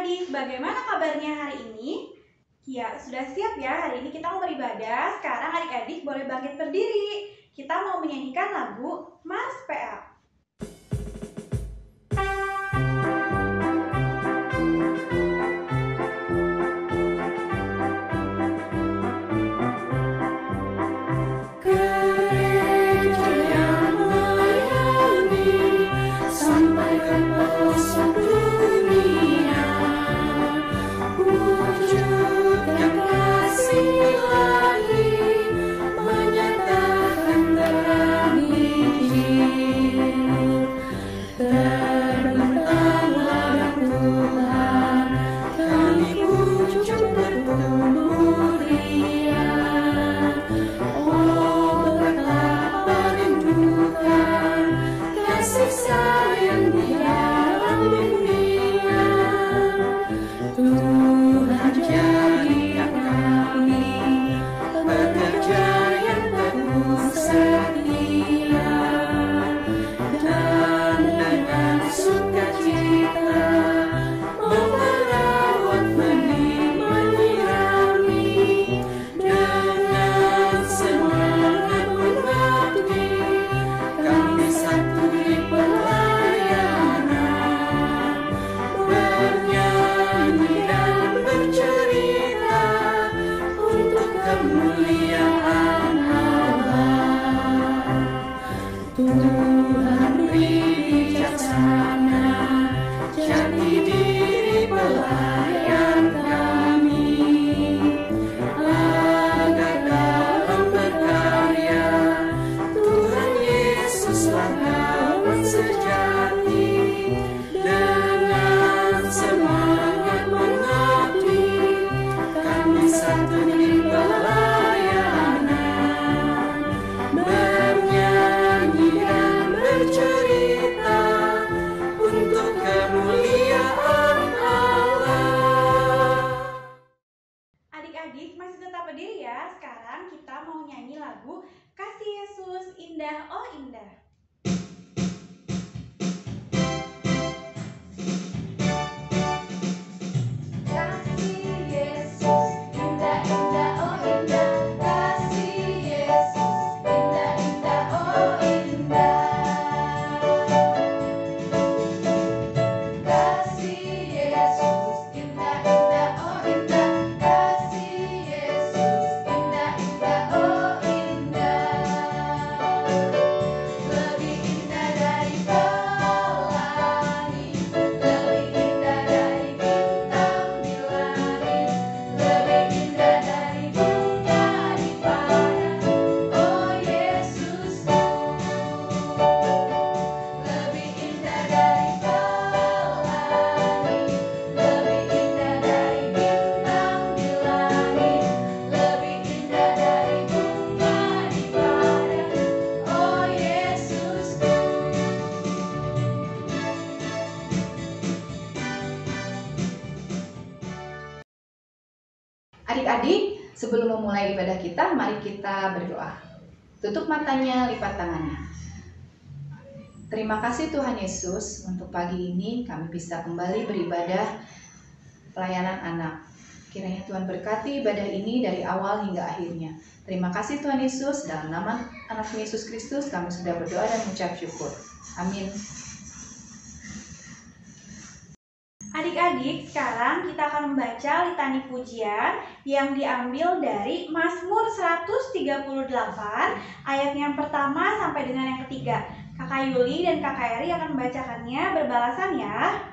adik-adik, bagaimana kabarnya hari ini? Ya, sudah siap ya? Hari ini kita mau beribadah. Sekarang adik-adik boleh bangkit berdiri. Kita mau menyanyikan lagu Mars PL. Adik-adik masih tetap berdiri ya. Sekarang kita mau nyanyi lagu Kasih Yesus Indah Oh Indah. Adik-adik, sebelum memulai ibadah kita, mari kita berdoa. Tutup matanya, lipat tangannya. Terima kasih Tuhan Yesus, untuk pagi ini kami bisa kembali beribadah pelayanan anak. Kiranya Tuhan berkati ibadah ini dari awal hingga akhirnya. Terima kasih Tuhan Yesus, dalam nama anak Yesus Kristus kami sudah berdoa dan mengucap syukur. Amin. Adik-adik, sekarang kita akan membaca litani pujian yang diambil dari Mazmur 138 ayat yang pertama sampai dengan yang ketiga. Kakak Yuli dan Kakak Eri akan membacakannya berbalasan ya.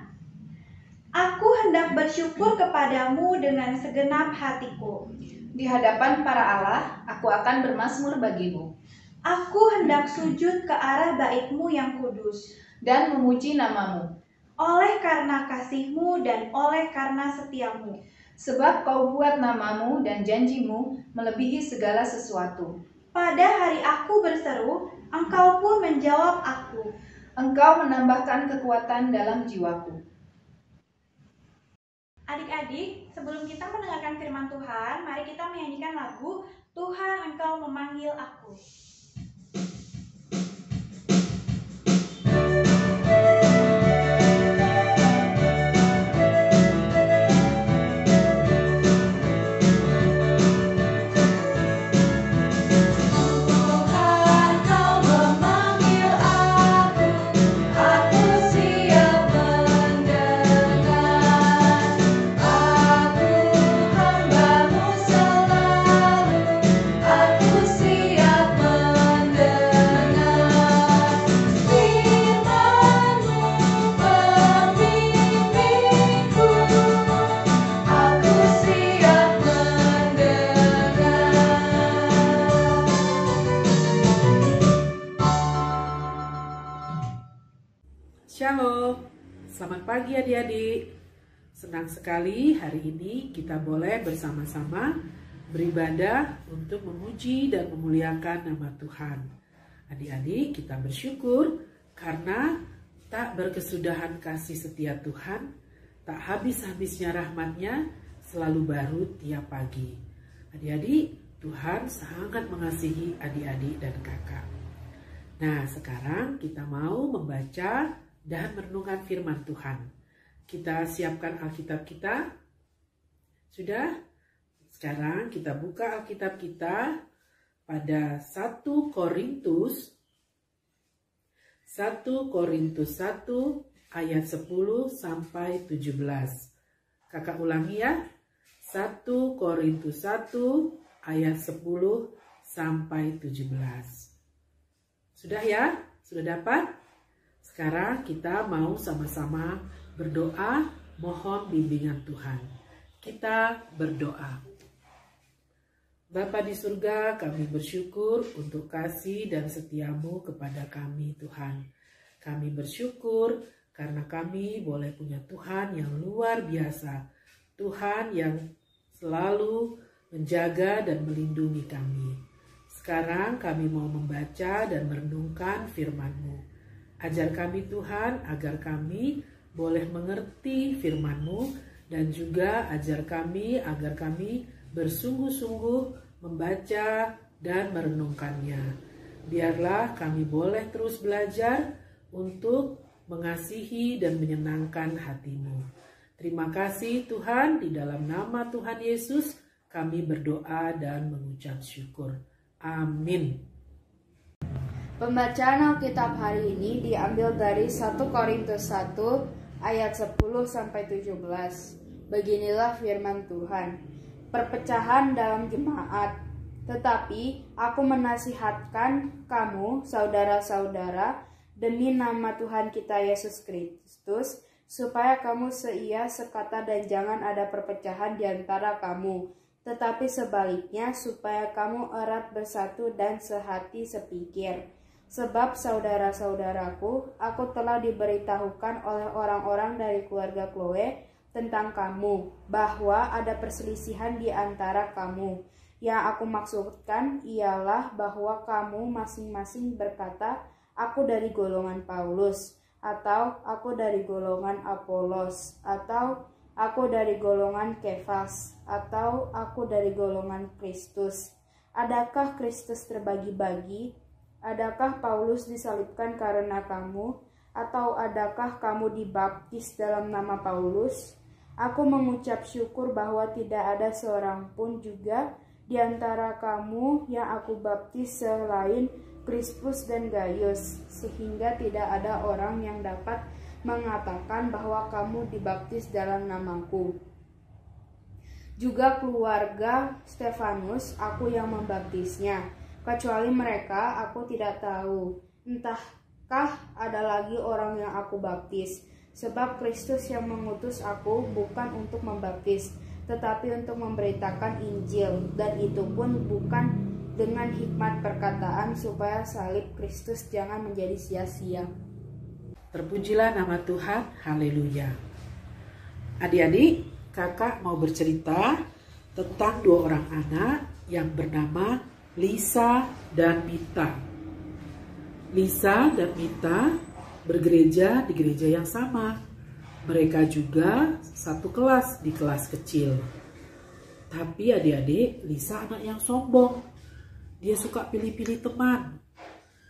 Aku hendak bersyukur kepadamu dengan segenap hatiku. Di hadapan para Allah, aku akan bermazmur bagimu. Aku hendak sujud ke arah bait-Mu yang kudus dan memuji namamu. Oleh karena kasih-Mu dan oleh karena setia-Mu. Sebab kau buat namamu dan janjimu melebihi segala sesuatu. Pada hari aku berseru, Engkau pun menjawab aku. Engkau menambahkan kekuatan dalam jiwaku. Adik-adik, sebelum kita mendengarkan firman Tuhan, mari kita menyanyikan lagu Tuhan Engkau Memanggil Aku. Selamat pagi adik-adik. Senang sekali hari ini kita boleh bersama-sama beribadah untuk memuji dan memuliakan nama Tuhan. Adik-adik, kita bersyukur karena tak berkesudahan kasih setia Tuhan, tak habis-habisnya rahmat-Nya selalu baru tiap pagi. Adik-adik, Tuhan sangat mengasihi adik-adik dan kakak. Nah, sekarang kita mau membaca dan merenungkan firman Tuhan. Kita siapkan Alkitab kita. Sudah? Sekarang kita buka Alkitab kita pada 1 Korintus 1 ayat 10 sampai 17. Kakak ulangi ya. 1 Korintus 1 ayat 10 sampai 17. Sudah ya? Sudah dapat? Sekarang kita mau sama-sama berdoa, mohon bimbingan Tuhan. Kita berdoa. Bapa di surga, kami bersyukur untuk kasih dan setiamu kepada kami Tuhan. Kami bersyukur karena kami boleh punya Tuhan yang luar biasa. Tuhan yang selalu menjaga dan melindungi kami. Sekarang kami mau membaca dan merenungkan firman-Mu. Ajar kami Tuhan agar kami boleh mengerti firman-Mu dan juga ajar kami agar kami bersungguh-sungguh membaca dan merenungkannya. Biarlah kami boleh terus belajar untuk mengasihi dan menyenangkan hati-Mu. Terima kasih Tuhan, di dalam nama Tuhan Yesus kami berdoa dan mengucap syukur. Amin. Pembacaan Alkitab hari ini diambil dari 1 Korintus 1 ayat 10 sampai 17. Beginilah firman Tuhan. Perpecahan dalam jemaat. Tetapi aku menasihatkan kamu, saudara-saudara, demi nama Tuhan kita Yesus Kristus, supaya kamu seia, sekata, dan jangan ada perpecahan di antara kamu. Tetapi sebaliknya, supaya kamu erat bersatu dan sehati sepikir. Sebab saudara-saudaraku, aku telah diberitahukan oleh orang-orang dari keluarga Chloe tentang kamu, bahwa ada perselisihan di antara kamu. Yang aku maksudkan ialah bahwa kamu masing-masing berkata, aku dari golongan Paulus, atau aku dari golongan Apolos, atau aku dari golongan Kefas, atau aku dari golongan Kristus. Adakah Kristus terbagi-bagi? Adakah Paulus disalibkan karena kamu? Atau adakah kamu dibaptis dalam nama Paulus? Aku mengucap syukur bahwa tidak ada seorang pun juga di antara kamu yang aku baptis selain Krispus dan Gaius, sehingga tidak ada orang yang dapat mengatakan bahwa kamu dibaptis dalam namaku. Juga keluarga Stefanus aku yang membaptisnya. Kecuali mereka, aku tidak tahu. Entahkah ada lagi orang yang aku baptis? Sebab Kristus yang mengutus aku bukan untuk membaptis, tetapi untuk memberitakan Injil, dan itu pun bukan dengan hikmat perkataan, supaya salib Kristus jangan menjadi sia-sia. Terpujilah nama Tuhan, haleluya. Adik-adik, kakak mau bercerita tentang dua orang anak yang bernama Lisa dan Mita. Lisa dan Mita bergereja di gereja yang sama. Mereka juga satu kelas di kelas kecil. Tapi adik-adik, Lisa anak yang sombong. Dia suka pilih-pilih teman.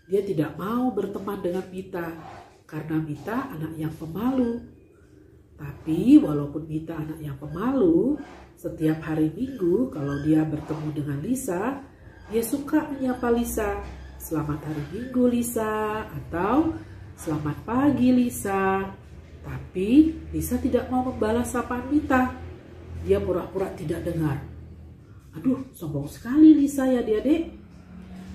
Dia tidak mau berteman dengan Mita karena Mita anak yang pemalu. Tapi walaupun Mita anak yang pemalu, setiap hari Minggu kalau dia bertemu dengan Lisa, dia suka menyapa Lisa, selamat hari Minggu Lisa, atau selamat pagi Lisa. Tapi Lisa tidak mau membalas sapaan Mita. Dia pura-pura tidak dengar. Aduh, sombong sekali Lisa ya adik-adik.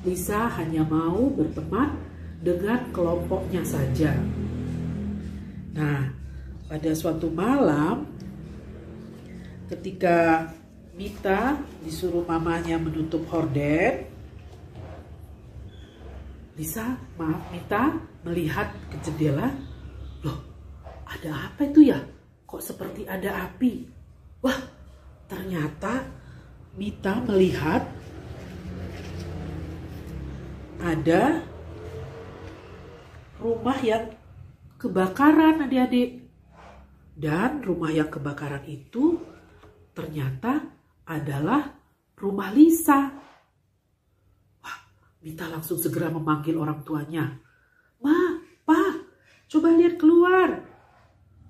Lisa hanya mau berteman dengan kelompoknya saja. Nah, pada suatu malam, ketika Mita disuruh mamanya menutup horden, Mita melihat ke jendela. Loh, ada apa itu ya? Kok seperti ada api? Wah, ternyata Mita melihat ada rumah yang kebakaran, adik-adik. Dan rumah yang kebakaran itu ternyata adalah rumah Lisa. Wah, Mita langsung segera memanggil orang tuanya. Ma, Pa, coba lihat keluar.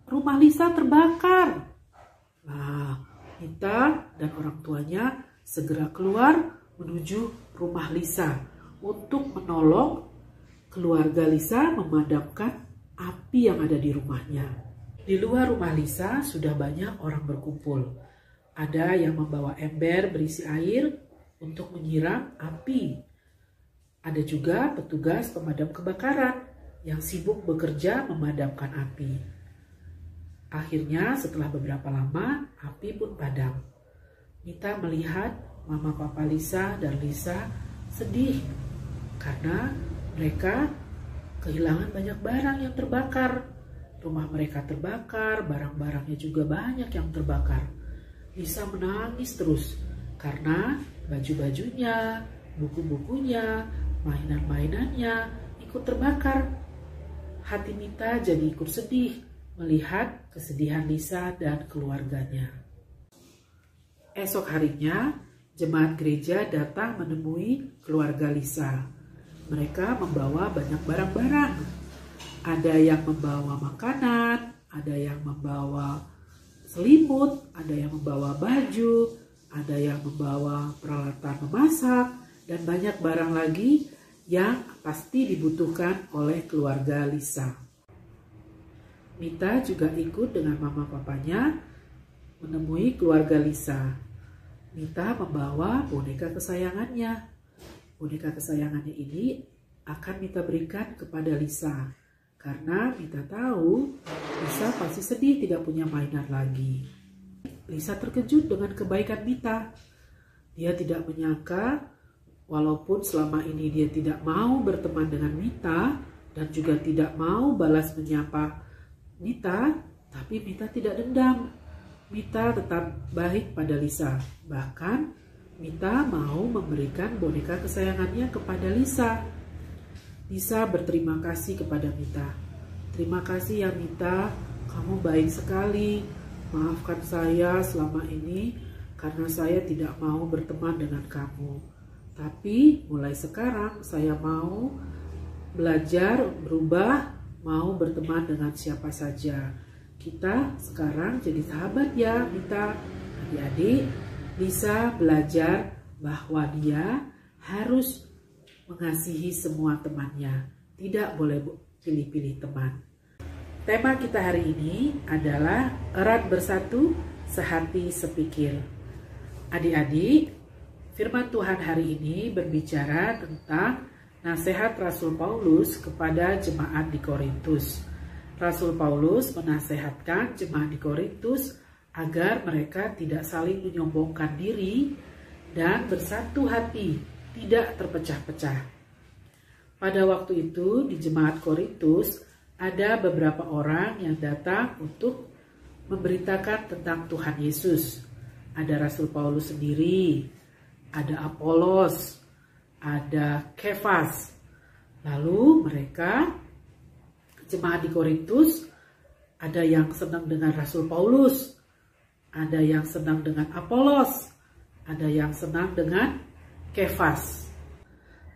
Rumah Lisa terbakar. Nah, Mita dan orang tuanya segera keluar menuju rumah Lisa untuk menolong keluarga Lisa memadamkan api yang ada di rumahnya. Di luar rumah Lisa sudah banyak orang berkumpul. Ada yang membawa ember berisi air untuk menyiram api. Ada juga petugas pemadam kebakaran yang sibuk bekerja memadamkan api. Akhirnya setelah beberapa lama api pun padam. Mita melihat Mama Papa Lisa dan Lisa sedih karena mereka kehilangan banyak barang yang terbakar. Rumah mereka terbakar, barang-barangnya juga banyak yang terbakar. Lisa menangis terus karena baju-bajunya, buku-bukunya, mainan-mainannya ikut terbakar. Hati Mita jadi ikut sedih melihat kesedihan Lisa dan keluarganya. Esok harinya, jemaat gereja datang menemui keluarga Lisa. Mereka membawa banyak barang-barang. Ada yang membawa makanan, ada yang membawa selimut, ada yang membawa baju, ada yang membawa peralatan memasak, dan banyak barang lagi yang pasti dibutuhkan oleh keluarga Lisa. Mita juga ikut dengan mama papanya menemui keluarga Lisa. Mita membawa boneka kesayangannya. Boneka kesayangannya ini akan Mita berikan kepada Lisa. Karena Mita tahu Lisa pasti sedih tidak punya mainan lagi. Lisa terkejut dengan kebaikan Mita. Dia tidak menyangka walaupun selama ini dia tidak mau berteman dengan Mita dan juga tidak mau balas menyapa Mita, tapi Mita tidak dendam. Mita tetap baik pada Lisa. Bahkan Mita mau memberikan boneka kesayangannya kepada Lisa. Lisa berterima kasih kepada Mita. Terima kasih ya Mita, kamu baik sekali. Maafkan saya selama ini karena saya tidak mau berteman dengan kamu. Tapi mulai sekarang saya mau belajar berubah, mau berteman dengan siapa saja. Kita sekarang jadi sahabat ya Mita. Adik-adik, Lisa belajar bahwa dia harus mengasihi semua temannya. Tidak boleh pilih-pilih teman. Tema kita hari ini adalah erat bersatu, sehati sepikir. Adik-adik, firman Tuhan hari ini berbicara tentang nasihat Rasul Paulus kepada jemaat di Korintus. Rasul Paulus menasehatkan jemaat di Korintus agar mereka tidak saling menyombongkan diri dan bersatu hati, tidak terpecah-pecah. Pada waktu itu di jemaat Korintus ada beberapa orang yang datang untuk memberitakan tentang Tuhan Yesus. Ada Rasul Paulus sendiri, ada Apolos, ada Kefas. Lalu mereka, jemaat di Korintus, ada yang senang dengan Rasul Paulus, ada yang senang dengan Apolos, ada yang senang dengan Kefas.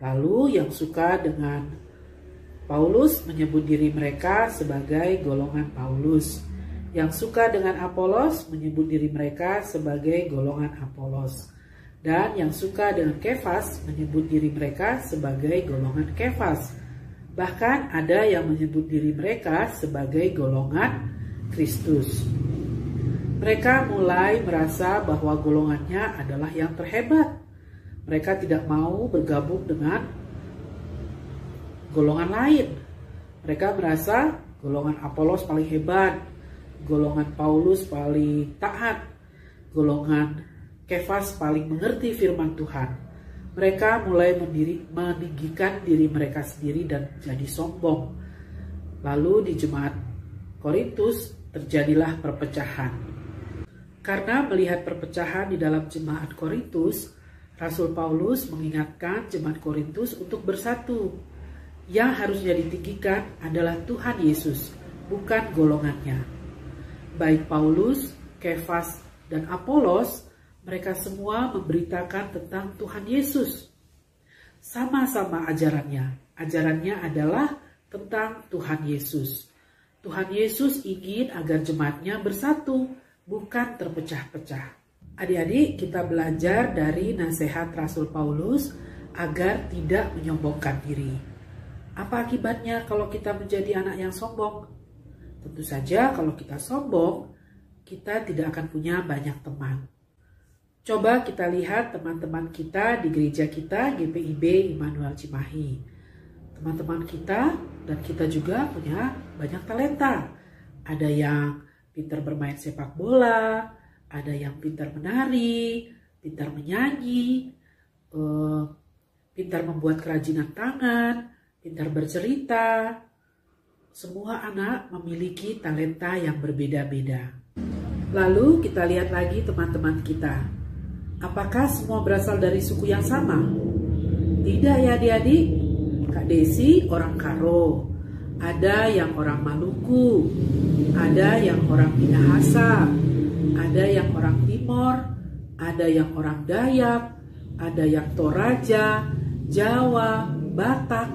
Lalu yang suka dengan Paulus menyebut diri mereka sebagai golongan Paulus. Yang suka dengan Apolos menyebut diri mereka sebagai golongan Apolos. Dan yang suka dengan Kefas menyebut diri mereka sebagai golongan Kefas. Bahkan ada yang menyebut diri mereka sebagai golongan Kristus. Mereka mulai merasa bahwa golongannya adalah yang terhebat. Mereka tidak mau bergabung dengan golongan lain. Mereka merasa golongan Apolos paling hebat, golongan Paulus paling taat, golongan Kefas paling mengerti firman Tuhan. Mereka mulai meninggikan diri mereka sendiri dan jadi sombong. Lalu di jemaat Korintus terjadilah perpecahan. Karena melihat perpecahan di dalam jemaat Korintus, Rasul Paulus mengingatkan jemaat Korintus untuk bersatu. Yang harusnya ditinggikan adalah Tuhan Yesus, bukan golongannya. Baik Paulus, Kefas, dan Apolos, mereka semua memberitakan tentang Tuhan Yesus. Sama-sama ajarannya. Ajarannya adalah tentang Tuhan Yesus. Tuhan Yesus ingin agar jemaatnya bersatu, bukan terpecah-pecah. Adik-adik, kita belajar dari nasihat Rasul Paulus agar tidak menyombongkan diri. Apa akibatnya kalau kita menjadi anak yang sombong? Tentu saja kalau kita sombong, kita tidak akan punya banyak teman. Coba kita lihat teman-teman kita di gereja kita, GPIB Immanuel Cimahi. Teman-teman kita dan kita juga punya banyak talenta. Ada yang pintar bermain sepak bola, ada yang pintar menari, pintar menyanyi, pintar membuat kerajinan tangan, pintar bercerita. Semua anak memiliki talenta yang berbeda-beda. Lalu kita lihat lagi teman-teman kita. Apakah semua berasal dari suku yang sama? Tidak ya adik-adik. Kak Desi orang Karo, ada yang orang Maluku, ada yang orang Minahasa, ada yang orang Timor, ada yang orang Dayak, ada yang Toraja, Jawa, Batak.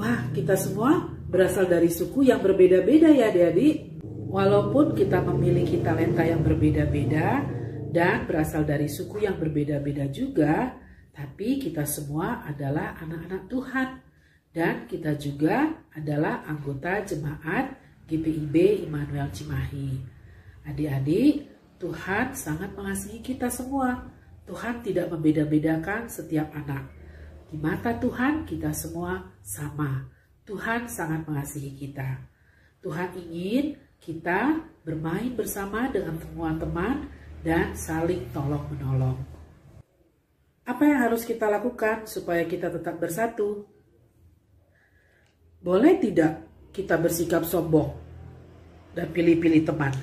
Wah, kita semua berasal dari suku yang berbeda-beda ya adik-adik. Walaupun kita memiliki talenta yang berbeda-beda dan berasal dari suku yang berbeda-beda juga, tapi kita semua adalah anak-anak Tuhan. Dan kita juga adalah anggota jemaat GPIB Immanuel Cimahi. Adik-adik, Tuhan sangat mengasihi kita semua. Tuhan tidak membeda-bedakan setiap anak. Di mata Tuhan kita semua sama. Tuhan sangat mengasihi kita. Tuhan ingin kita bermain bersama dengan semua teman dan saling tolong-menolong. Apa yang harus kita lakukan supaya kita tetap bersatu? Boleh tidak kita bersikap sombong dan pilih-pilih teman?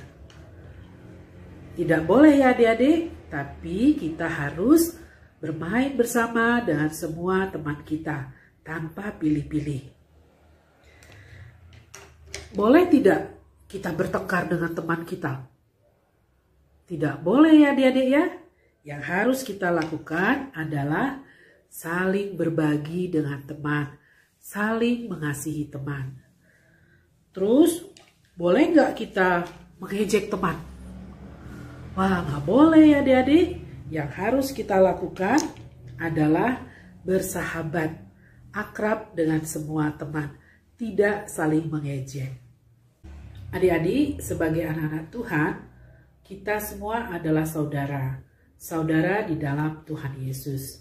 Tidak boleh ya adik-adik, tapi kita harus bermain bersama dengan semua teman kita tanpa pilih-pilih. Boleh tidak kita bertengkar dengan teman kita? Tidak boleh ya adik-adik ya. Yang harus kita lakukan adalah saling berbagi dengan teman, saling mengasihi teman. Terus, boleh nggak kita mengejek teman? Wah, nggak boleh ya adik-adik. Yang harus kita lakukan adalah bersahabat, akrab dengan semua teman, tidak saling mengejek. Adik-adik, sebagai anak-anak Tuhan, kita semua adalah saudara. Saudara di dalam Tuhan Yesus.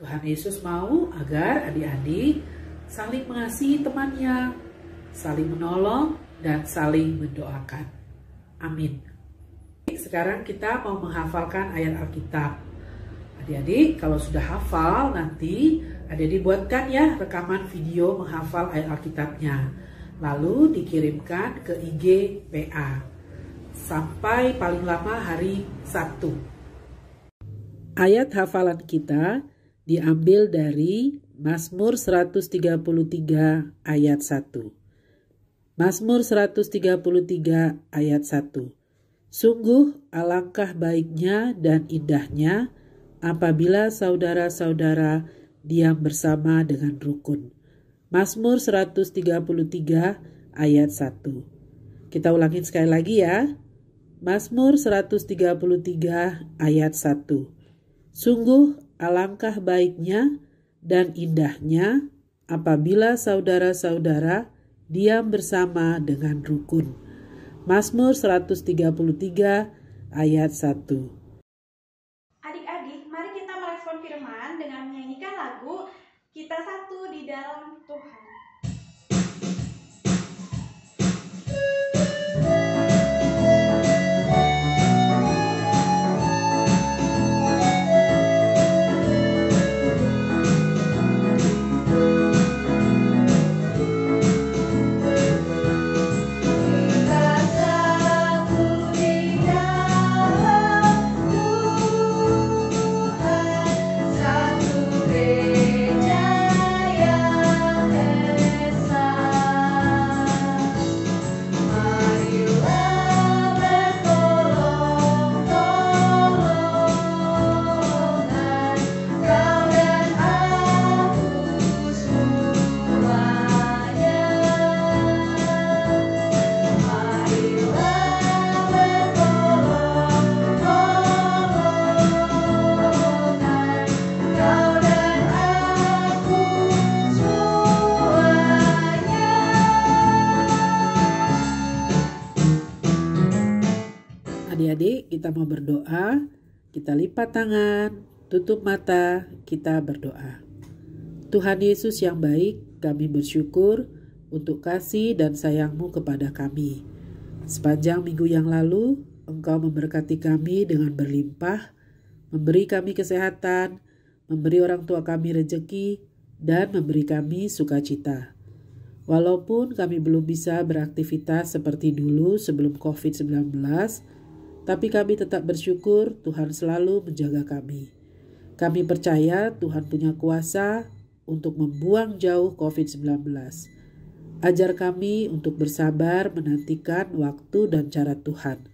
Tuhan Yesus mau agar adik-adik saling mengasihi temannya, saling menolong, dan saling mendoakan. Amin. Sekarang kita mau menghafalkan ayat Alkitab. Adik-adik kalau sudah hafal nanti adik-adik buatkan ya rekaman video menghafal ayat Alkitabnya. Lalu dikirimkan ke IG PA sampai paling lama hari Sabtu. Ayat hafalan kita diambil dari Mazmur 133 ayat 1. Mazmur 133 ayat 1. Sungguh alangkah baiknya dan indahnya apabila saudara-saudara diam bersama dengan rukun. Mazmur 133 ayat 1. Kita ulangin sekali lagi ya. Mazmur 133 ayat 1. Sungguh alangkah baiknya dan indahnya apabila saudara-saudara diam bersama dengan rukun. Mazmur 133 ayat 1. Adik-adik, mari kita merespon firman dengan menyanyikan lagu Kita Satu di Dalam Tuhan. Kita kita mau berdoa, kita lipat tangan, tutup mata, kita berdoa. Tuhan Yesus yang baik, kami bersyukur untuk kasih dan sayang-Mu kepada kami. Sepanjang minggu yang lalu, Engkau memberkati kami dengan berlimpah, memberi kami kesehatan, memberi orang tua kami rejeki, dan memberi kami sukacita. Walaupun kami belum bisa beraktivitas seperti dulu sebelum COVID-19, tapi kami tetap bersyukur Tuhan selalu menjaga kami. Kami percaya Tuhan punya kuasa untuk membuang jauh COVID-19. Ajar kami untuk bersabar menantikan waktu dan cara Tuhan.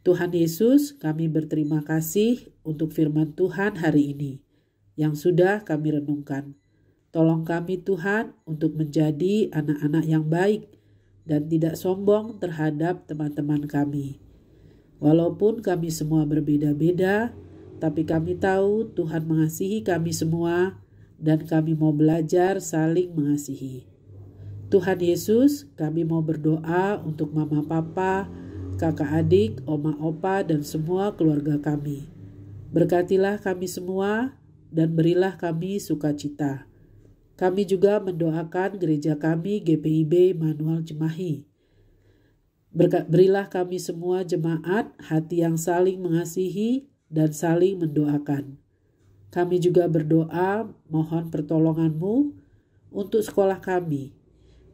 Tuhan Yesus, kami berterima kasih untuk firman Tuhan hari ini yang sudah kami renungkan. Tolong kami Tuhan untuk menjadi anak-anak yang baik dan tidak sombong terhadap teman-teman kami. Walaupun kami semua berbeda-beda, tapi kami tahu Tuhan mengasihi kami semua dan kami mau belajar saling mengasihi. Tuhan Yesus, kami mau berdoa untuk mama papa, kakak adik, oma opa, dan semua keluarga kami. Berkatilah kami semua dan berilah kami sukacita. Kami juga mendoakan gereja kami GPIB Manual Cimahi. Berilah kami semua jemaat hati yang saling mengasihi dan saling mendoakan. Kami juga berdoa mohon pertolongan-Mu untuk sekolah kami,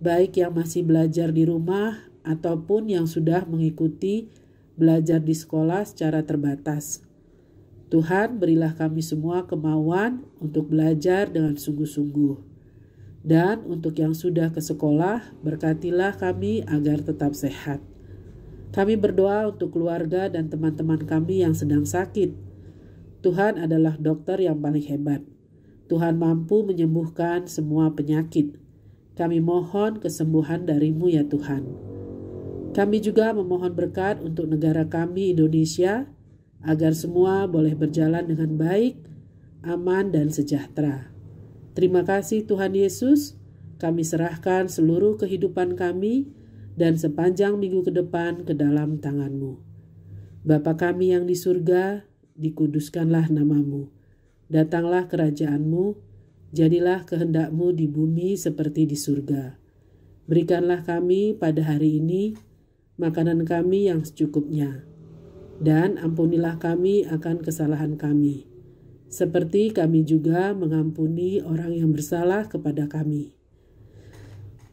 baik yang masih belajar di rumah ataupun yang sudah mengikuti belajar di sekolah secara terbatas. Tuhan, berilah kami semua kemauan untuk belajar dengan sungguh-sungguh. Dan untuk yang sudah ke sekolah, berkatilah kami agar tetap sehat. Kami berdoa untuk keluarga dan teman-teman kami yang sedang sakit. Tuhan adalah dokter yang paling hebat. Tuhan mampu menyembuhkan semua penyakit. Kami mohon kesembuhan dari-Mu ya Tuhan. Kami juga memohon berkat untuk negara kami Indonesia, agar semua boleh berjalan dengan baik, aman, dan sejahtera. Terima kasih Tuhan Yesus, kami serahkan seluruh kehidupan kami dan sepanjang minggu ke depan ke dalam tangan-Mu. Bapa kami yang di surga, dikuduskanlah nama-Mu. Datanglah kerajaan-Mu, jadilah kehendak-Mu di bumi seperti di surga. Berikanlah kami pada hari ini makanan kami yang secukupnya, dan ampunilah kami akan kesalahan kami, seperti kami juga mengampuni orang yang bersalah kepada kami.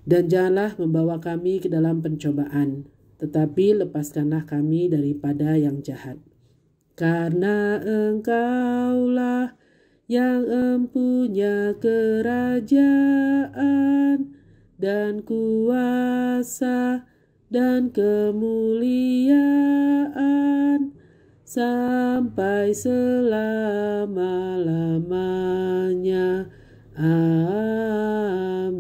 Dan janganlah membawa kami ke dalam pencobaan, tetapi lepaskanlah kami daripada yang jahat. Karena Engkaulah yang empunya kerajaan dan kuasa dan kemuliaan sampai selama-lamanya. Amin.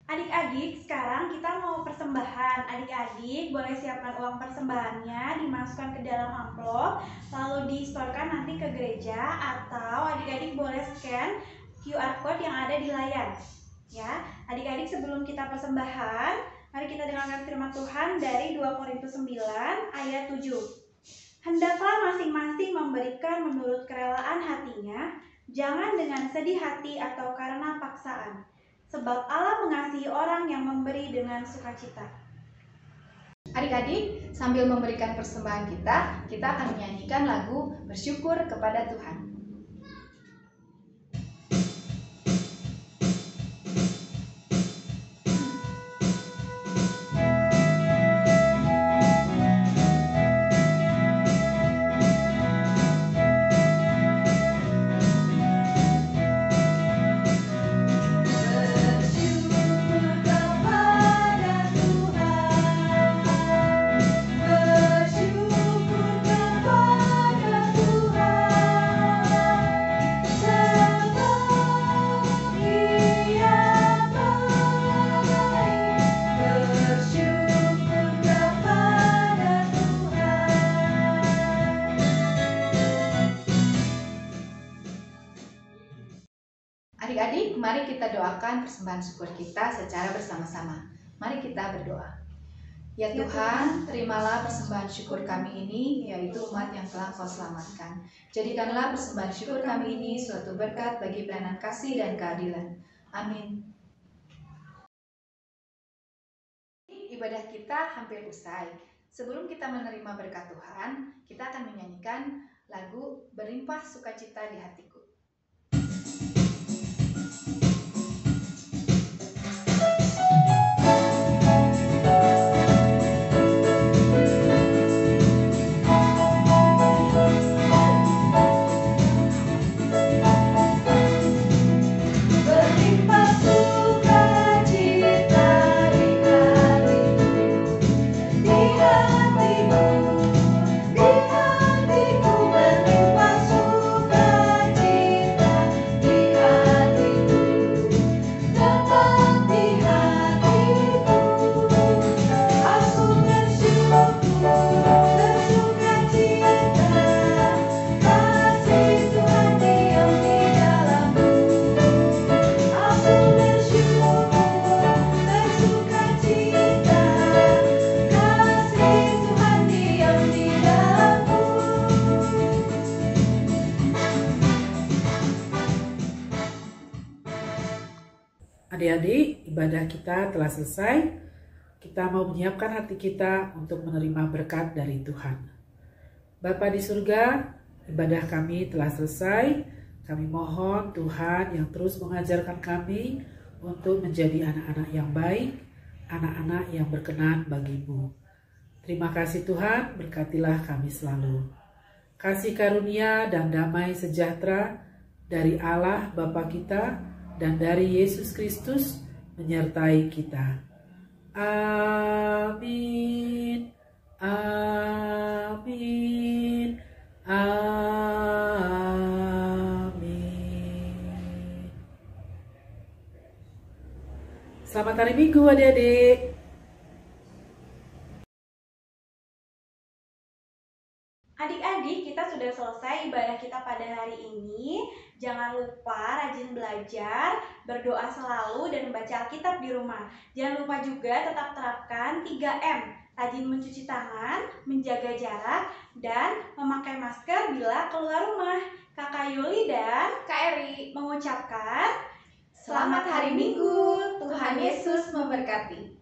Adik-adik, sekarang kita mau persembahan. Adik-adik boleh siapkan uang persembahannya, dimasukkan ke dalam amplop, lalu disetorkan nanti ke gereja, atau adik-adik boleh scan QR code yang ada di layar. Ya, adik-adik, sebelum kita persembahan, mari kita dengarkan firman Tuhan dari 2 Korintus 9 ayat 7. Hendaklah masing-masing memberikan menurut kerelaan hatinya, jangan dengan sedih hati atau karena paksaan. Sebab Allah mengasihi orang yang memberi dengan sukacita. Adik-adik, sambil memberikan persembahan kita akan menyanyikan lagu Bersyukur kepada Tuhan. Adik-adik, mari kita doakan persembahan syukur kita secara bersama-sama. Mari kita berdoa. Ya Tuhan, terimalah persembahan syukur kami ini, yaitu umat yang telah Kau selamatkan. Jadikanlah persembahan syukur kami ini suatu berkat bagi pelayanan kasih dan keadilan. Amin. Ibadah kita hampir usai. Sebelum kita menerima berkat Tuhan, kita akan menyanyikan lagu Berlimpah Sukacita di Hatiku. Adik-adik, ibadah kita telah selesai. Kita mau menyiapkan hati kita untuk menerima berkat dari Tuhan. Bapa di surga, ibadah kami telah selesai. Kami mohon Tuhan yang terus mengajarkan kami untuk menjadi anak-anak yang baik, anak-anak yang berkenan bagi-Mu. Terima kasih Tuhan, berkatilah kami selalu. Kasih karunia dan damai sejahtera dari Allah Bapa kita dan dari Yesus Kristus menyertai kita. Amin. Amin. Amin. Selamat hari Minggu adik-adik. Adik-adik, kita sudah selesai ibadah kita pada hari ini. Jangan lupa rajin belajar, berdoa selalu, dan membaca Alkitab di rumah. Jangan lupa juga tetap terapkan 3M. Rajin mencuci tangan, menjaga jarak, dan memakai masker bila keluar rumah. Kakak Yuli dan Kak Eri mengucapkan Selamat hari Minggu, Tuhan Yesus memberkati.